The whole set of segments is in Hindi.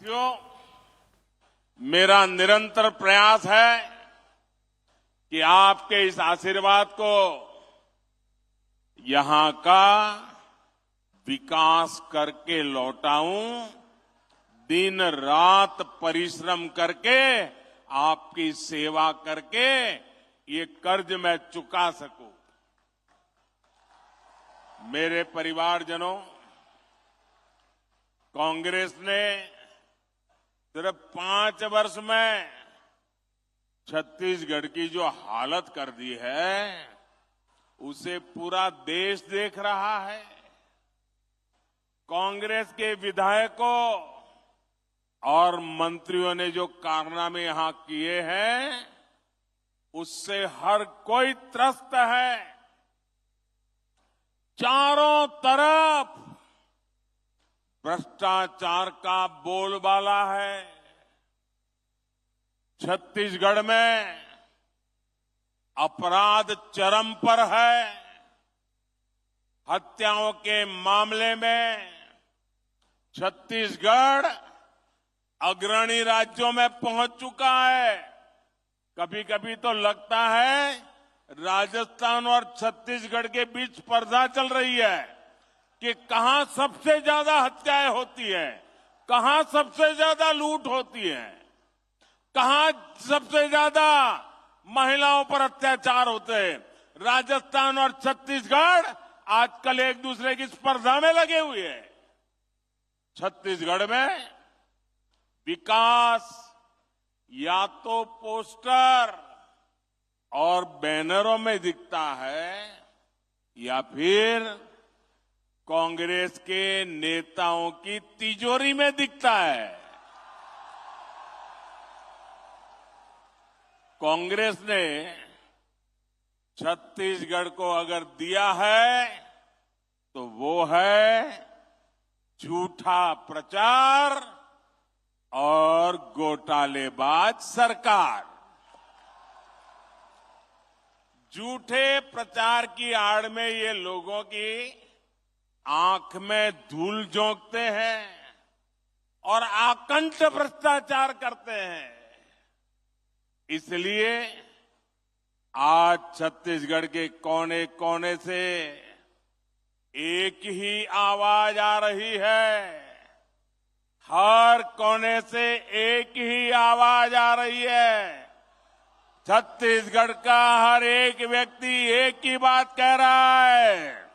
साथियों, मेरा निरंतर प्रयास है कि आपके इस आशीर्वाद को यहां का विकास करके लौटाऊं, दिन रात परिश्रम करके आपकी सेवा करके ये कर्ज मैं चुका सकूं। मेरे परिवारजनों, कांग्रेस ने सिर्फ 5 वर्ष में छत्तीसगढ़ की जो हालत कर दी है, उसे पूरा देश देख रहा है। कांग्रेस के विधायकों और मंत्रियों ने जो कारनामे यहां किए हैं, उससे हर कोई त्रस्त है। चारों तरफ भ्रष्टाचार का बोलबाला है। छत्तीसगढ़ में अपराध चरम पर है। हत्याओं के मामले में छत्तीसगढ़ अग्रणी राज्यों में पहुंच चुका है। कभी कभी तो लगता है राजस्थान और छत्तीसगढ़ के बीच स्पर्धा चल रही है कि कहां सबसे ज्यादा हत्याएं होती है, कहां सबसे ज्यादा लूट होती है, कहां सबसे ज्यादा महिलाओं पर अत्याचार होते हैं। राजस्थान और छत्तीसगढ़ आजकल एक दूसरे की स्पर्धा में लगे हुए हैं। छत्तीसगढ़ में विकास या तो पोस्टर और बैनरों में दिखता है या फिर कांग्रेस के नेताओं की तिजोरी में दिखता है। कांग्रेस ने छत्तीसगढ़ को अगर दिया है तो वो है झूठा प्रचार और घोटालेबाज सरकार। झूठे प्रचार की आड़ में ये लोगों की आंख में धूल झोंकते हैं और आकंठ भ्रष्टाचार करते हैं। इसलिए आज छत्तीसगढ़ के कोने कोने से एक ही आवाज आ रही है। हर कोने से एक ही आवाज आ रही है। छत्तीसगढ़ का हर एक व्यक्ति एक ही बात कह रहा है।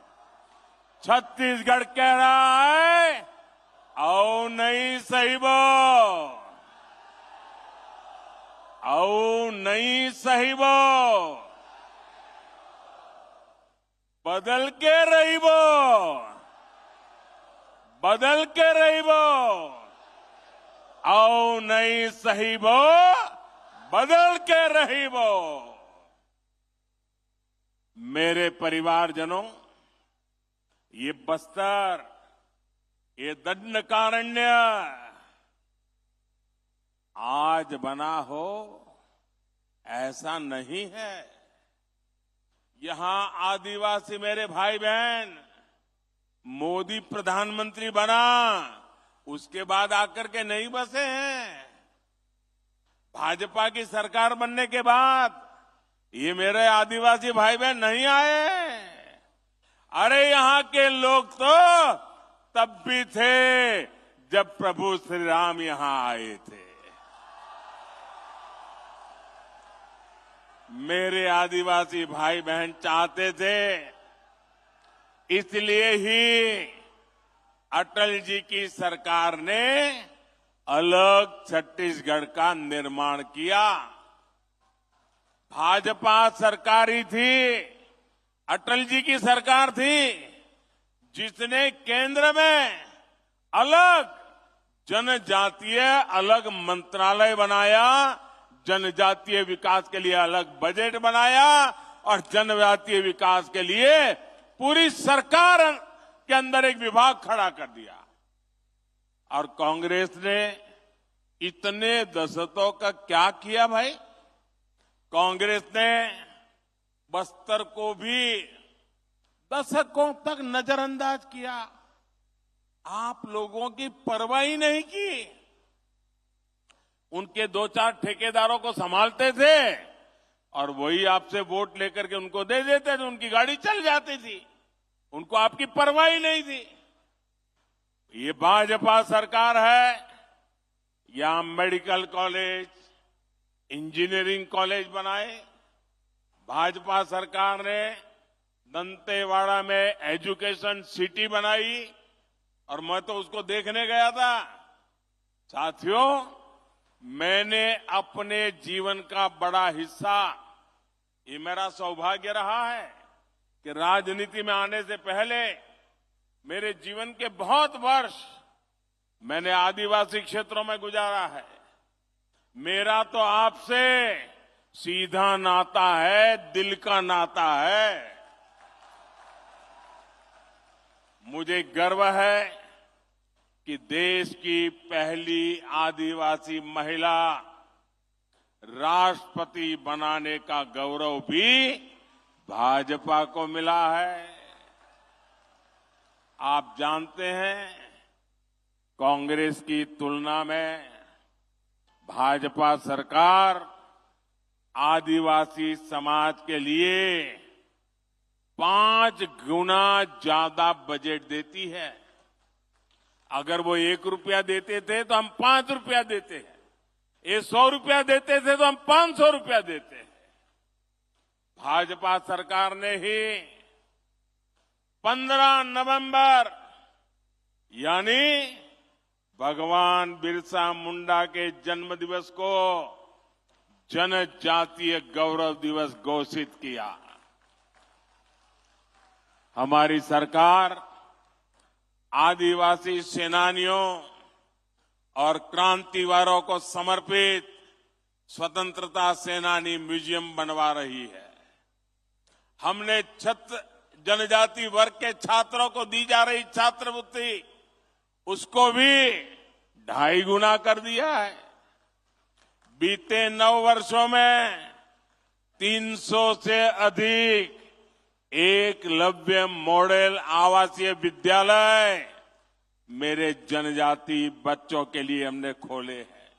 छत्तीसगढ़ कह रहा है, आओ नहीं सही वो, आओ नहीं सही वो, बदल के रही वो, बदल के रही वो, आओ नहीं सही वो, बदल के रही वो। मेरे परिवारजनों, ये बस्तर, ये दंडकारण्य आज बना हो ऐसा नहीं है। यहां आदिवासी मेरे भाई बहन, मोदी प्रधानमंत्री बना उसके बाद आकर के नहीं बसे हैं। भाजपा की सरकार बनने के बाद ये मेरे आदिवासी भाई बहन नहीं आए। अरे यहां के लोग तो तब भी थे जब प्रभु श्री राम यहां आए थे। मेरे आदिवासी भाई बहन चाहते थे, इसलिए ही अटल जी की सरकार ने अलग छत्तीसगढ़ का निर्माण किया। भाजपा सरकारी थी, अटल जी की सरकार थी, जिसने केंद्र में अलग जनजातीय अलग मंत्रालय बनाया, जनजातीय विकास के लिए अलग बजट बनाया और जनजातीय विकास के लिए पूरी सरकार के अंदर एक विभाग खड़ा कर दिया। और कांग्रेस ने इतने दशकों का क्या किया भाई? कांग्रेस ने बस्तर को भी दशकों तक नजरअंदाज किया। आप लोगों की परवाह ही नहीं की। उनके 2-4 ठेकेदारों को संभालते थे और वही आपसे वोट लेकर के उनको दे देते थे, उनकी गाड़ी चल जाती थी, उनको आपकी परवाह ही नहीं थी। ये भाजपा सरकार है, या मेडिकल कॉलेज, इंजीनियरिंग कॉलेज बनाए। भाजपा सरकार ने दंतेवाड़ा में एजुकेशन सिटी बनाई और मैं तो उसको देखने गया था। साथियों, मैंने अपने जीवन का बड़ा हिस्सा, ये मेरा सौभाग्य रहा है कि राजनीति में आने से पहले मेरे जीवन के बहुत वर्ष मैंने आदिवासी क्षेत्रों में गुजारा है। मेरा तो आपसे सीधा नाता है, दिल का नाता है। मुझे गर्व है कि देश की पहली आदिवासी महिला राष्ट्रपति बनाने का गौरव भी भाजपा को मिला है। आप जानते हैं, कांग्रेस की तुलना में भाजपा सरकार आदिवासी समाज के लिए 5 गुना ज्यादा बजट देती है। अगर वो 1 रुपया देते थे तो हम 5 रुपया देते हैं, ये 100 रुपया देते थे तो हम 500 रुपया देते हैं। भाजपा सरकार ने ही 15 नवंबर यानी भगवान बिरसा मुंडा के जन्म दिवस को जनजातीय गौरव दिवस घोषित किया। हमारी सरकार आदिवासी सेनानियों और क्रांतिवारों को समर्पित स्वतंत्रता सेनानी म्यूजियम बनवा रही है। हमने जनजाति वर्ग के छात्रों को दी जा रही छात्रवृत्ति, उसको भी 2.5 गुना कर दिया है। बीते 9 वर्षों में 300 से अधिक एकलव्य मॉडल आवासीय विद्यालय मेरे जनजाति बच्चों के लिए हमने खोले हैं।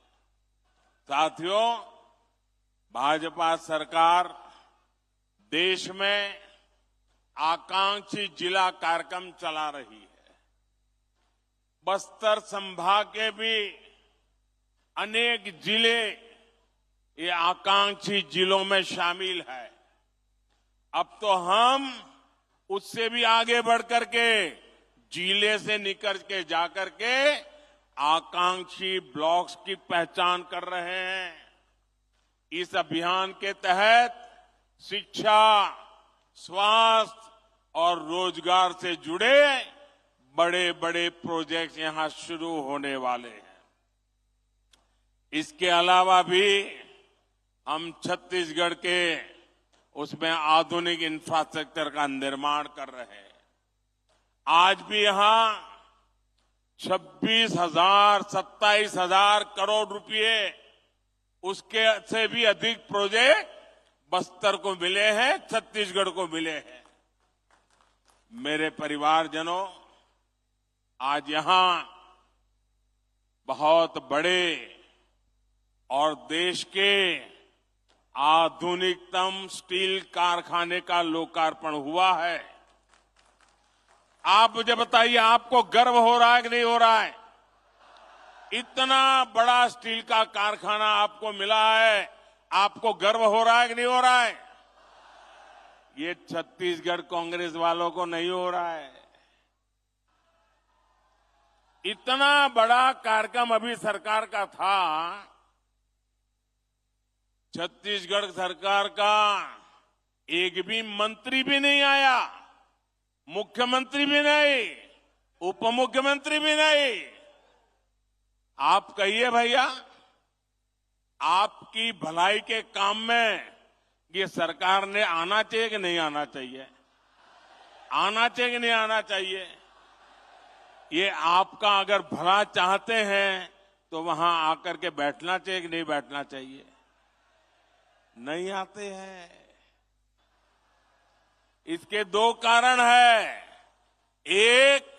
साथियों, भाजपा सरकार देश में आकांक्षी जिला कार्यक्रम चला रही है। बस्तर संभाग के भी अनेक जिले ये आकांक्षी जिलों में शामिल है। अब तो हम उससे भी आगे बढ़ करके जिले से निकल के जाकर के आकांक्षी ब्लॉक्स की पहचान कर रहे हैं। इस अभियान के तहत शिक्षा, स्वास्थ्य और रोजगार से जुड़े बड़े बड़े प्रोजेक्ट यहां शुरू होने वाले हैं। इसके अलावा भी हम छत्तीसगढ़ के उसमें आधुनिक इंफ्रास्ट्रक्चर का निर्माण कर रहे हैं। आज भी यहां 26,000, 27,000 करोड़ रुपए, उसके से भी अधिक प्रोजेक्ट बस्तर को मिले हैं, छत्तीसगढ़ को मिले हैं। मेरे परिवारजनों, आज यहां बहुत बड़े और देश के आधुनिकतम स्टील कारखाने का लोकार्पण हुआ है। आप मुझे बताइए, आपको गर्व हो रहा है कि नहीं हो रहा है? इतना बड़ा स्टील का कारखाना आपको मिला है, आपको गर्व हो रहा है कि नहीं हो रहा है? ये छत्तीसगढ़ कांग्रेस वालों को नहीं हो रहा है। इतना बड़ा कार्यक्रम अभी सरकार का था, छत्तीसगढ़ सरकार का एक भी मंत्री भी नहीं आया, मुख्यमंत्री भी नहीं, उप मुख्यमंत्री भी नहीं। आप कहिए भैया, आपकी भलाई के काम में ये सरकार ने आना चाहिए कि नहीं आना चाहिए? आना चाहिए कि नहीं आना चाहिए? ये आपका अगर भला चाहते हैं तो वहां आकर के बैठना चाहिए कि नहीं बैठना चाहिए? नहीं आते हैं। इसके 2 कारण है। एक,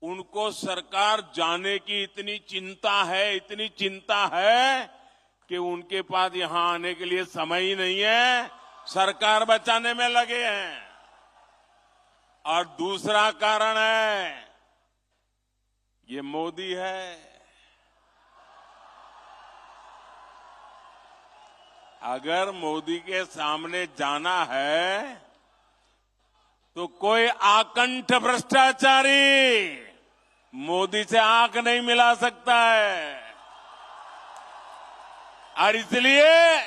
उनको सरकार जाने की इतनी चिंता है कि उनके पास यहां आने के लिए समय ही नहीं है, सरकार बचाने में लगे हैं। और दूसरा कारण है, ये मोदी है। अगर मोदी के सामने जाना है तो कोई आकंठ भ्रष्टाचारी मोदी से आंख नहीं मिला सकता है, और इसलिए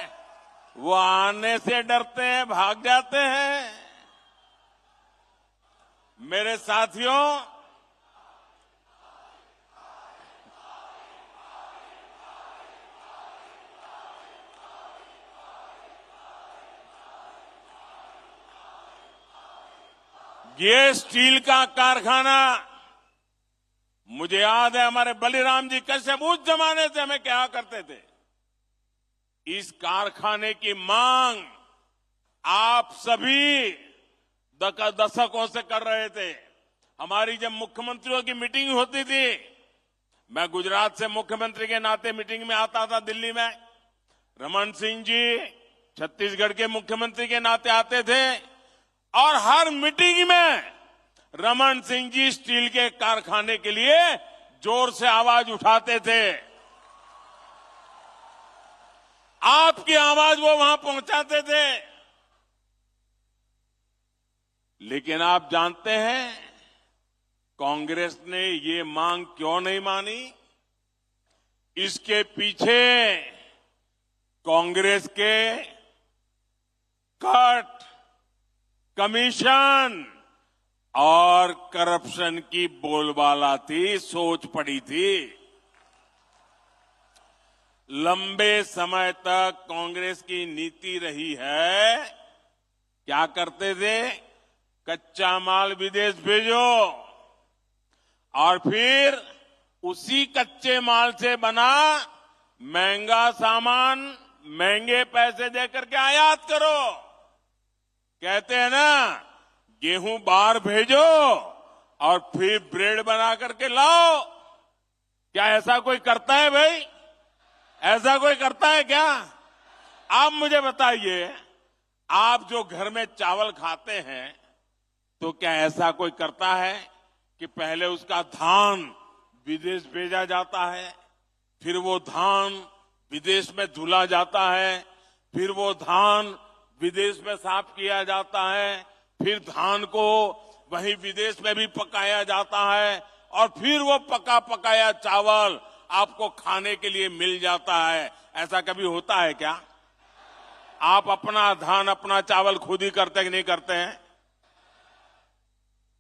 वो आने से डरते हैं, भाग जाते हैं। मेरे साथियों, ये स्टील का कारखाना, मुझे याद है हमारे बलिराम जी कश्यप उस जमाने से हमें क्या करते थे। इस कारखाने की मांग आप सभी दशकों से कर रहे थे। हमारी जब मुख्यमंत्रियों की मीटिंग होती थी, मैं गुजरात से मुख्यमंत्री के नाते मीटिंग में आता था दिल्ली में, रमन सिंह जी छत्तीसगढ़ के मुख्यमंत्री के नाते आते थे, और हर मीटिंग में रमन सिंह जी स्टील के कारखाने के लिए जोर से आवाज उठाते थे। आपकी आवाज वो वहां पहुंचाते थे। लेकिन आप जानते हैं कांग्रेस ने ये मांग क्यों नहीं मानी? इसके पीछे कांग्रेस के कट, कमीशन और करप्शन की बोलबाला थी, सोच पड़ी थी। लंबे समय तक कांग्रेस की नीति रही है, क्या करते थे? कच्चा माल विदेश भेजो और फिर उसी कच्चे माल से बना महंगा सामान महंगे पैसे देकर के आयात करो। कहते हैं ना, गेहूं बाहर भेजो और फिर ब्रेड बना करके लाओ। क्या ऐसा कोई करता है भाई? ऐसा कोई करता है क्या? आप मुझे बताइए, आप जो घर में चावल खाते हैं तो क्या ऐसा कोई करता है कि पहले उसका धान विदेश भेजा जाता है, फिर वो धान विदेश में धुला जाता है, फिर वो धान विदेश में साफ किया जाता है, फिर धान को वहीं विदेश में भी पकाया जाता है, और फिर वो पका पकाया चावल आपको खाने के लिए मिल जाता है। ऐसा कभी होता है क्या? आप अपना धान, अपना चावल खुद ही करते कि नहीं करते हैं?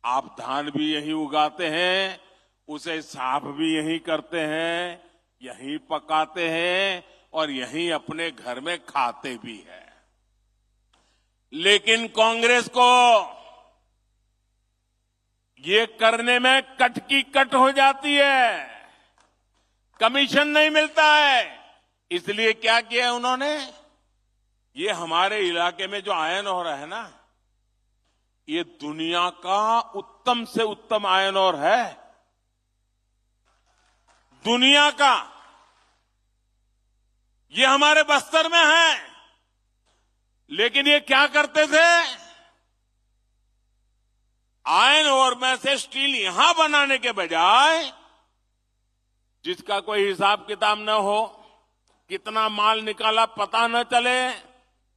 आप धान भी यहीं उगाते हैं, उसे साफ भी यहीं करते हैं, यहीं पकाते हैं और यहीं अपने घर में खाते भी हैं। लेकिन कांग्रेस को ये करने में कट की कट हो जाती है, कमीशन नहीं मिलता है। इसलिए क्या किया उन्होंने? ये हमारे इलाके में जो आयरन ओर है ना, ये दुनिया का उत्तम से उत्तम आयरन ओर है, दुनिया का। ये हमारे बस्तर में है। लेकिन ये क्या करते थे? आयरन ओर में से स्टील यहां बनाने के बजाय, जिसका कोई हिसाब किताब न हो, कितना माल निकाला पता न चले,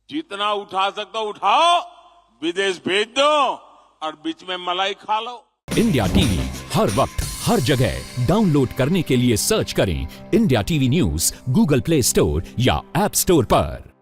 जितना उठा सकते हो उठाओ, विदेश भेज दो और बीच में मलाई खा लो। इंडिया टीवी हर वक्त हर जगह डाउनलोड करने के लिए सर्च करें India TV news Google play store या ऐप स्टोर पर।